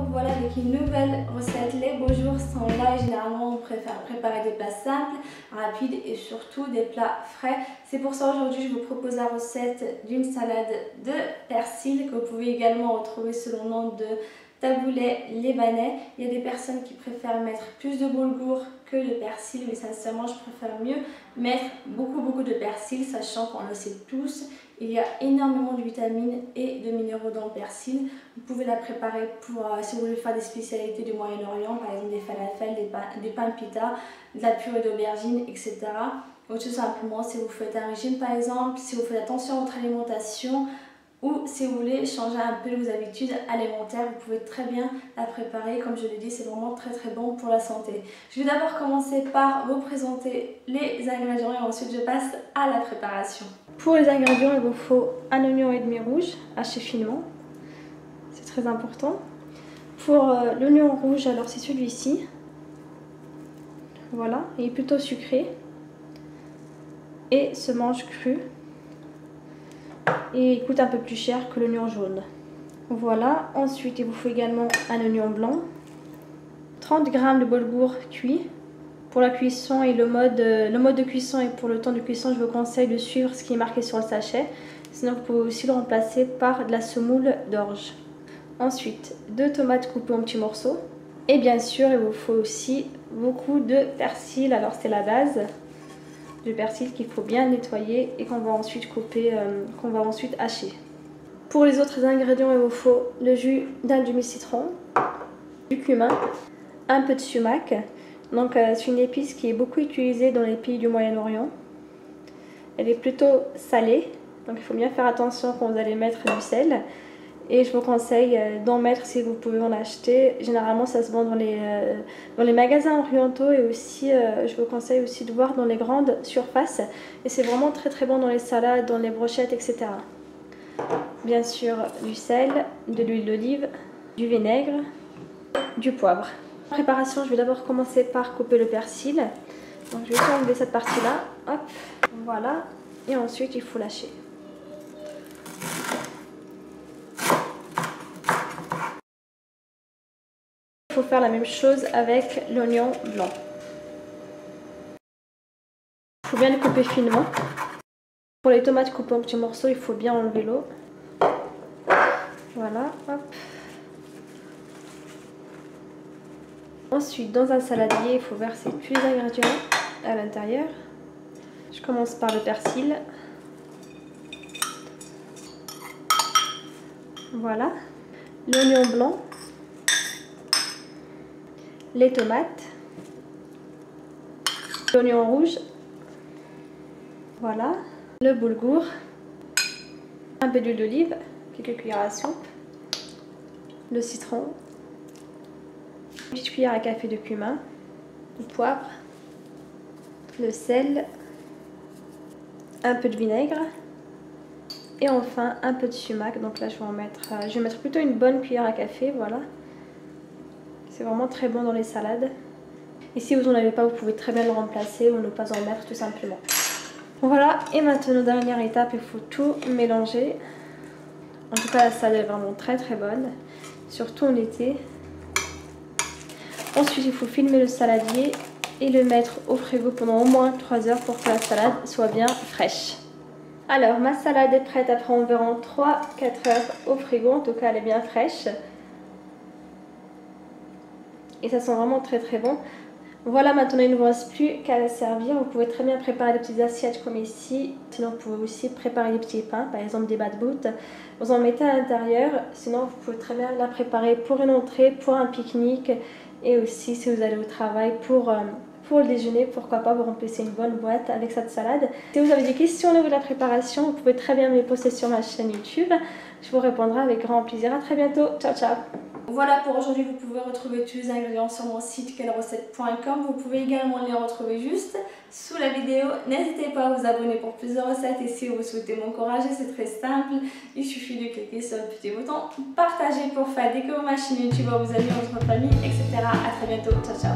revoilà avec une nouvelle recette. Les beaux jours sont là et généralement on préfère préparer des plats simples, rapides et surtout des plats frais. C'est pour ça aujourd'hui je vous propose la recette d'une salade de persil que vous pouvez également retrouver sous le nom de taboulet libanais. Il y a des personnes qui préfèrent mettre plus de boulgour que de persil, mais sincèrement je préfère mieux mettre beaucoup de persil, sachant qu'on le sait tous, il y a énormément de vitamines et de minéraux dans le persil. Vous pouvez la préparer pour, si vous voulez faire des spécialités du Moyen-Orient, par exemple des falafels, des pains pita, de la purée d'aubergine, etc. Ou tout simplement si vous faites un régime par exemple, si vous faites attention à votre alimentation, ou si vous voulez changer un peu vos habitudes alimentaires, vous pouvez très bien la préparer. Comme je l'ai dit, c'est vraiment très bon pour la santé. Je vais d'abord commencer par vous présenter les ingrédients et ensuite je passe à la préparation. Pour les ingrédients, il vous faut un oignon et demi rouge haché finement. C'est très important. Pour l'oignon rouge, alors c'est celui-ci. Voilà, il est plutôt sucré et se mange cru. Et il coûte un peu plus cher que l'oignon jaune. Voilà, ensuite il vous faut également un oignon blanc, 30 g de boulgour cuit. Pour la cuisson et le mode de cuisson et pour le temps de cuisson, je vous conseille de suivre ce qui est marqué sur le sachet. Sinon vous pouvez aussi le remplacer par de la semoule d'orge. Ensuite, 2 tomates coupées en petits morceaux. Et bien sûr, il vous faut aussi beaucoup de persil, alors c'est la base. Du persil qu'il faut bien nettoyer et qu'on va ensuite couper, qu'on va ensuite hacher. Pour les autres ingrédients, il vous faut le jus d'un demi-citron, du cumin, un peu de sumac. Donc c'est une épice qui est beaucoup utilisée dans les pays du Moyen-Orient. Elle est plutôt salée, donc il faut bien faire attention quand vous allez mettre du sel. Et je vous conseille d'en mettre si vous pouvez en acheter. Généralement, ça se vend dans les magasins orientaux et aussi, je vous conseille aussi de voir dans les grandes surfaces. Et c'est vraiment très bon dans les salades, dans les brochettes, etc. Bien sûr, du sel, de l'huile d'olive, du vinaigre, du poivre. Préparation, je vais d'abord commencer par couper le persil. Donc, je vais enlever cette partie-là. Hop, voilà. Et ensuite, il faut lâcher. Il faut faire la même chose avec l'oignon blanc. Il faut bien le couper finement. Pour les tomates coupées en petits morceaux, il faut bien enlever l'eau. Voilà, hop. Ensuite, dans un saladier, il faut verser tous les ingrédients à l'intérieur. Je commence par le persil. Voilà. L'oignon blanc. Les tomates, l'oignon rouge, voilà, le boulgour, un peu d'huile d'olive, quelques cuillères à soupe, le citron, une petite cuillère à café de cumin, du poivre, le sel, un peu de vinaigre et enfin un peu de sumac. Donc là je vais mettre plutôt une bonne cuillère à café, voilà. C'est vraiment très bon dans les salades. Et si vous n'en avez pas, vous pouvez très bien le remplacer ou ne pas en mettre tout simplement. Voilà, et maintenant dernière étape, il faut tout mélanger. En tout cas la salade est vraiment très bonne, surtout en été. Ensuite il faut filmer le saladier et le mettre au frigo pendant au moins 3 heures pour que la salade soit bien fraîche. Alors ma salade est prête après environ 3-4 heures au frigo, en tout cas elle est bien fraîche. Et ça sent vraiment très bon. Voilà, maintenant il ne vous reste plus qu'à la servir. Vous pouvez très bien préparer des petites assiettes comme ici. Sinon vous pouvez aussi préparer des petits pains, par exemple des batbout. Vous en mettez à l'intérieur. Sinon vous pouvez très bien la préparer pour une entrée, pour un pique-nique. Et aussi si vous allez au travail pour le déjeuner, pourquoi pas vous remplissez une bonne boîte avec cette salade. Si vous avez des questions au niveau de la préparation, vous pouvez très bien me les poster sur ma chaîne YouTube. Je vous répondrai avec grand plaisir. À très bientôt. Ciao. Voilà pour aujourd'hui, vous pouvez retrouver tous les ingrédients sur mon site quellecette.com. Vous pouvez également les retrouver juste sous la vidéo. N'hésitez pas à vous abonner pour plus de recettes et si vous souhaitez m'encourager, c'est très simple. Il suffit de cliquer sur le petit bouton partager pour faire découvrir ma chaîne YouTube à vos amis, à votre famille, etc. À très bientôt. Ciao.